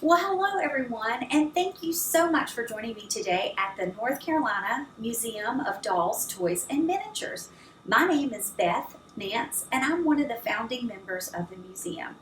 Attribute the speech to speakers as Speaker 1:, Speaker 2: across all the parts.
Speaker 1: Well, hello everyone, and thank you so much for joining me today at the North Carolina Museum of Dolls, Toys, and Miniatures. My name is Beth Nance, and I'm one of the founding members of the museum.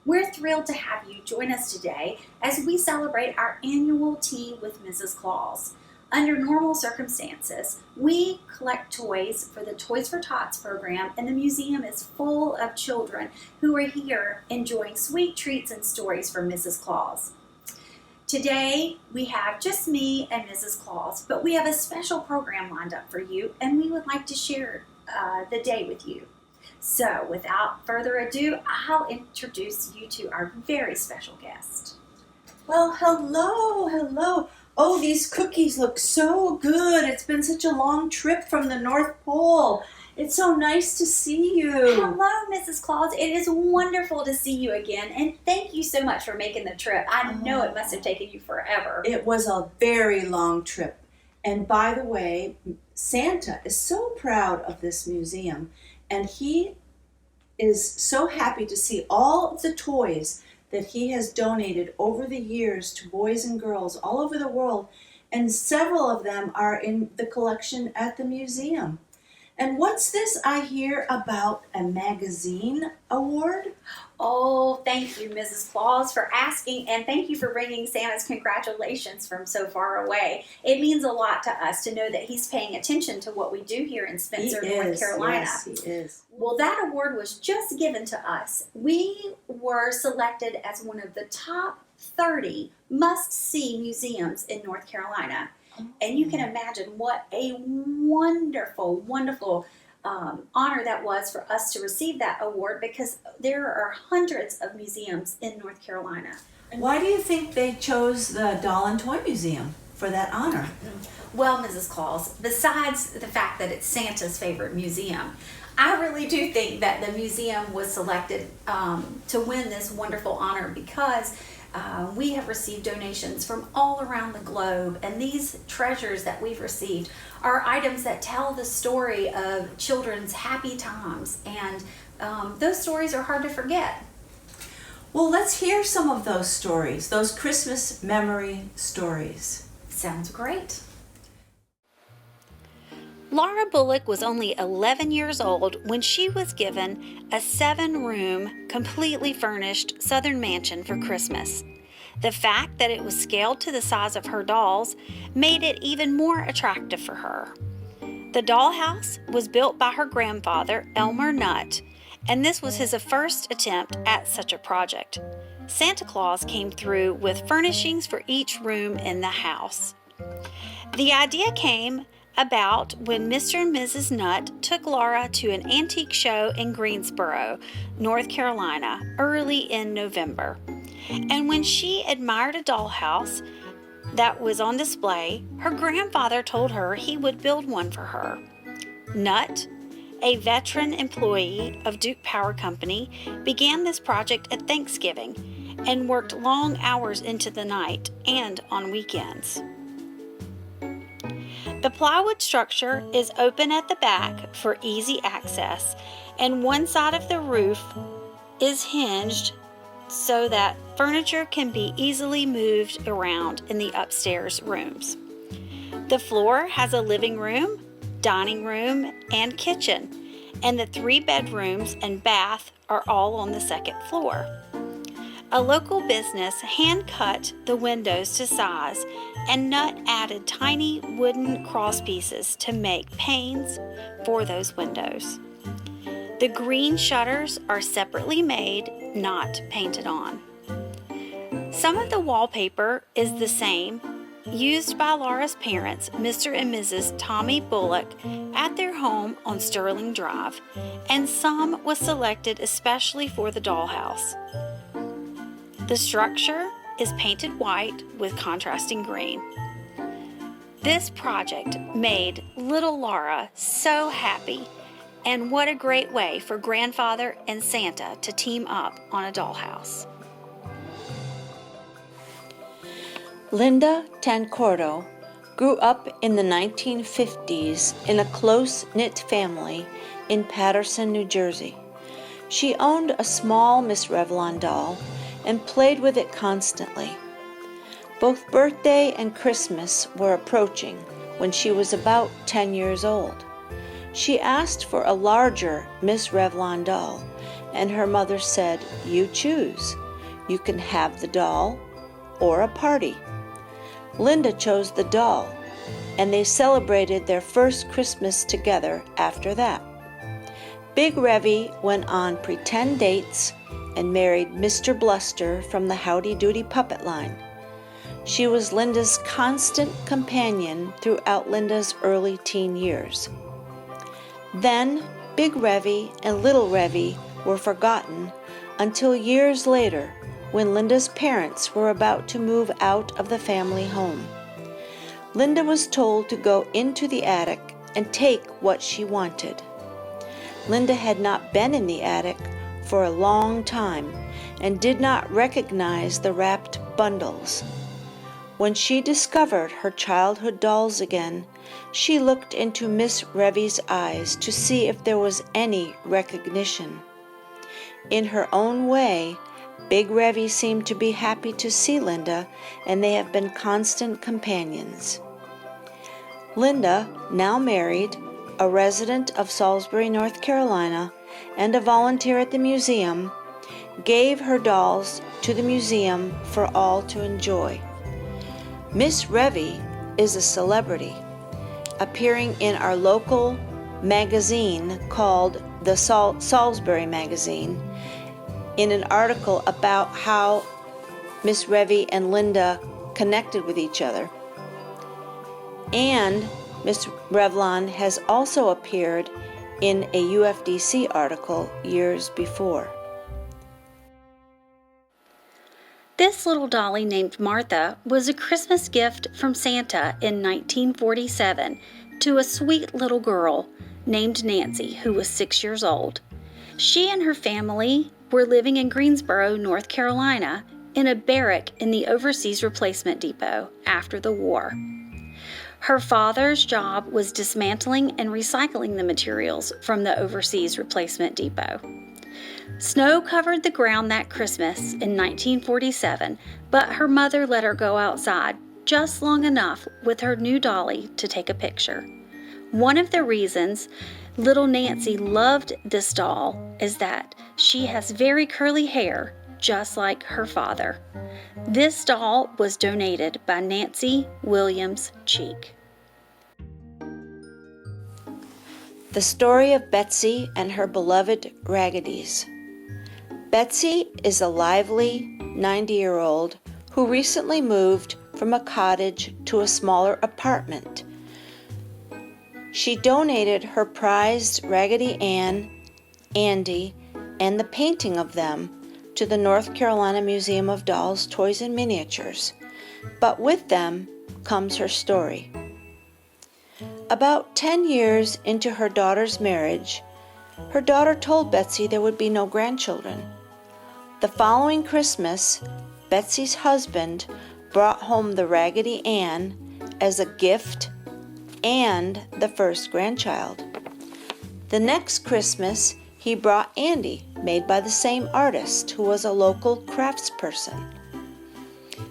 Speaker 1: We're thrilled to have you join us today as we celebrate our annual Tea with Mrs. Claus. Under normal circumstances, we collect toys for the Toys for Tots program, and the museum is full of children who are here enjoying sweet treats and stories from Mrs. Claus. Today, we have just me and Mrs. Claus, but we have a special program lined up for you, and we would like to share the day with you. So, without further ado, I'll introduce you to our very special guest.
Speaker 2: Well, hello. Oh, these cookies look so good. It's been such a long trip from the North Pole. It's so nice to see you.
Speaker 1: Hello, Mrs. Claus. It is wonderful to see you again, and thank you so much for making the trip. I know it must have taken you forever.
Speaker 2: It was a very long trip. And by the way, Santa is so proud of this museum, and he is so happy to see all of the toys that he has donated over the years to boys and girls all over the world, and several of them are in the collection at the museum. And what's this I hear about a magazine award?
Speaker 1: Oh, thank you, Mrs. Claus, for asking, and thank you for bringing Santa's congratulations from so far away. It means a lot to us to know that he's paying attention to what we do here in Spencer, North Carolina.
Speaker 2: Yes, he is.
Speaker 1: Well, that award was just given to us. We were selected as one of the top 30 must-see museums in North Carolina. And you can imagine what a wonderful, wonderful honor that was for us to receive that award, because there are hundreds of museums in North Carolina.
Speaker 2: And why do you think they chose the Doll and Toy Museum for that honor?
Speaker 1: Well, Mrs. Claus, besides the fact that it's Santa's favorite museum, I really do think that the museum was selected to win this wonderful honor because we have received donations from all around the globe, and these treasures that we've received are items that tell the story of children's happy times, and those stories are hard to forget.
Speaker 2: Well, let's hear some of those stories, those Christmas memory stories.
Speaker 1: Sounds great.
Speaker 3: Laura Bullock was only 11 years old when she was given a 7-room, completely furnished Southern mansion for Christmas. The fact that it was scaled to the size of her dolls made it even more attractive for her. The dollhouse was built by her grandfather, Elmer Nutt, and this was his first attempt at such a project. Santa Claus came through with furnishings for each room in the house. The idea came about when Mr. and Mrs. Nutt took Laura to an antique show in Greensboro, North Carolina, early in November. And when she admired a dollhouse that was on display, her grandfather told her he would build one for her. Nutt, a veteran employee of Duke Power Company, began this project at Thanksgiving and worked long hours into the night and on weekends. The plywood structure is open at the back for easy access, and one side of the roof is hinged so that furniture can be easily moved around in the upstairs rooms. The floor has a living room, dining room, and kitchen, and the 3 bedrooms and bath are all on the second floor. A local business hand-cut the windows to size, and Nutt added tiny wooden cross pieces to make panes for those windows. The green shutters are separately made, not painted on. Some of the wallpaper is the same, used by Laura's parents, Mr. and Mrs. Tommy Bullock, at their home on Sterling Drive, and some was selected especially for the dollhouse. The structure is painted white with contrasting green. This project made little Laura so happy, and what a great way for Grandfather and Santa to team up on a dollhouse.
Speaker 4: Linda Tancordo grew up in the 1950s in a close-knit family in Paterson, New Jersey. She owned a small Miss Revlon doll and played with it constantly. Both birthday and Christmas were approaching when she was about 10 years old. She asked for a larger Miss Revlon doll, and her mother said, "You choose. You can have the doll or a party." Linda chose the doll, and they celebrated their first Christmas together after that. Big Revy went on pretend dates and married Mr. Bluster from the Howdy Doody puppet line. She was Linda's constant companion throughout Linda's early teen years. Then Big Revy and Little Revy were forgotten until years later when Linda's parents were about to move out of the family home. Linda was told to go into the attic and take what she wanted. Linda had not been in the attic for a long time and did not recognize the wrapped bundles. When she discovered her childhood dolls again, she looked into Miss Revy's eyes to see if there was any recognition. In her own way, Big Revy seemed to be happy to see Linda, and they have been constant companions. Linda, now married, a resident of Salisbury, North Carolina, and a volunteer at the museum, gave her dolls to the museum for all to enjoy. Miss Revy is a celebrity, appearing in our local magazine called the Salisbury Magazine, in an article about how Miss Revy and Linda connected with each other. And Miss Revlon has also appeared in a UFDC article years before.
Speaker 3: This little dolly named Martha was a Christmas gift from Santa in 1947 to a sweet little girl named Nancy, who was 6 years old. She and her family were living in Greensboro, North Carolina, in a barrack in the Overseas Replacement Depot after the war. Her father's job was dismantling and recycling the materials from the Overseas Replacement Depot. Snow covered the ground that Christmas in 1947, but her mother let her go outside just long enough with her new dolly to take a picture. One of the reasons little Nancy loved this doll is that she has very curly hair, just like her father. This doll was donated by Nancy Williams Cheek.
Speaker 4: The story of Betsy and her beloved Raggedies. Betsy is a lively 90-year-old who recently moved from a cottage to a smaller apartment. She donated her prized Raggedy Ann, Andy, and the painting of them to the North Carolina Museum of Dolls, Toys, and Miniatures. But with them comes her story. About 10 years into her daughter's marriage, her daughter told Betsy there would be no grandchildren. The following Christmas, Betsy's husband brought home the Raggedy Ann as a gift and the first grandchild. The next Christmas, he brought Andy, made by the same artist, who was a local craftsperson.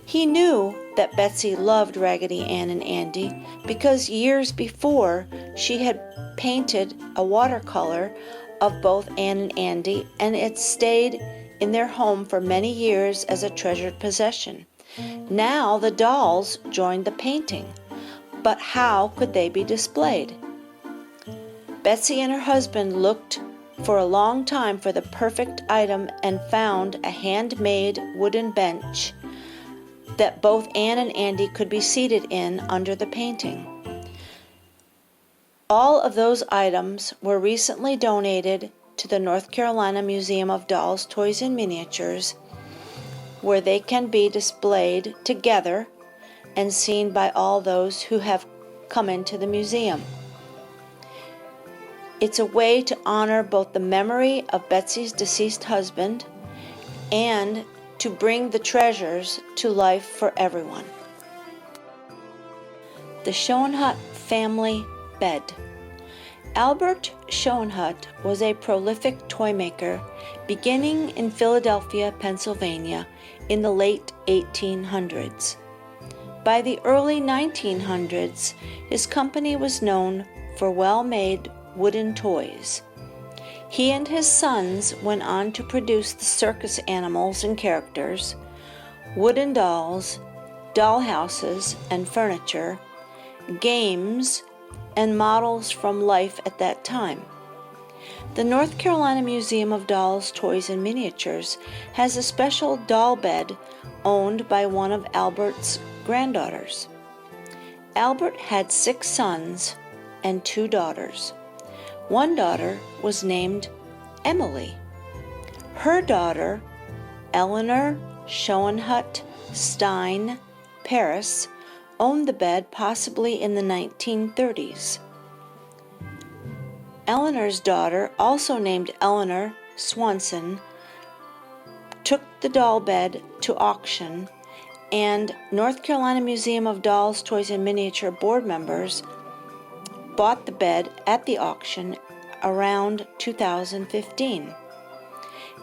Speaker 4: He knew that Betsy loved Raggedy Ann and Andy because years before she had painted a watercolor of both Ann and Andy, and it stayed in their home for many years as a treasured possession. Now the dolls joined the painting, but how could they be displayed? Betsy and her husband looked for a long time for the perfect item and found a handmade wooden bench that both Ann and Andy could be seated in under the painting. All of those items were recently donated to the North Carolina Museum of Dolls, Toys, and Miniatures, where they can be displayed together and seen by all those who have come into the museum. It's a way to honor both the memory of Betsy's deceased husband and to bring the treasures to life for everyone. The Schoenhut Family Bed. Albert Schoenhut was a prolific toy maker beginning in Philadelphia, Pennsylvania in the late 1800s. By the early 1900s, his company was known for well-made wooden toys. He and his sons went on to produce the circus animals and characters, wooden dolls, doll houses and furniture, games, and models from life at that time. The North Carolina Museum of Dolls, Toys, and Miniatures has a special doll bed owned by one of Albert's granddaughters. Albert had 6 sons and 2 daughters. One daughter was named Emily. Her daughter, Eleanor Schoenhut Stein Paris, owned the bed possibly in the 1930s. Eleanor's daughter, also named Eleanor Swanson, took the doll bed to auction, and North Carolina Museum of Dolls, Toys, and Miniature board members bought the bed at the auction around 2015.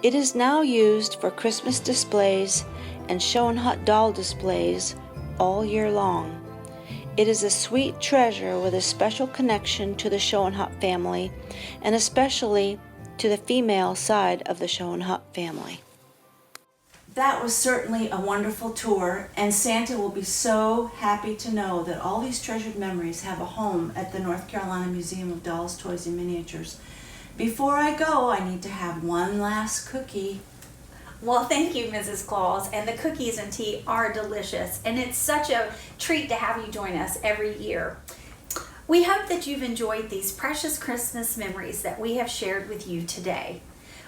Speaker 4: It is now used for Christmas displays and Schoenhut doll displays all year long. It is a sweet treasure with a special connection to the Schoenhut family, and especially to the female side of the Schoenhut family.
Speaker 2: That was certainly a wonderful tour, and Santa will be so happy to know that all these treasured memories have a home at the North Carolina Museum of Dolls, Toys, and Miniatures. Before I go, I need to have one last cookie.
Speaker 1: Well, thank you, Mrs. Claus, and the cookies and tea are delicious, and it's such a treat to have you join us every year. We hope that you've enjoyed these precious Christmas memories that we have shared with you today.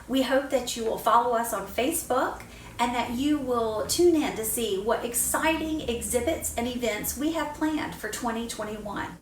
Speaker 1: We hope that you will follow us on Facebook and that you will tune in to see what exciting exhibits and events we have planned for 2021.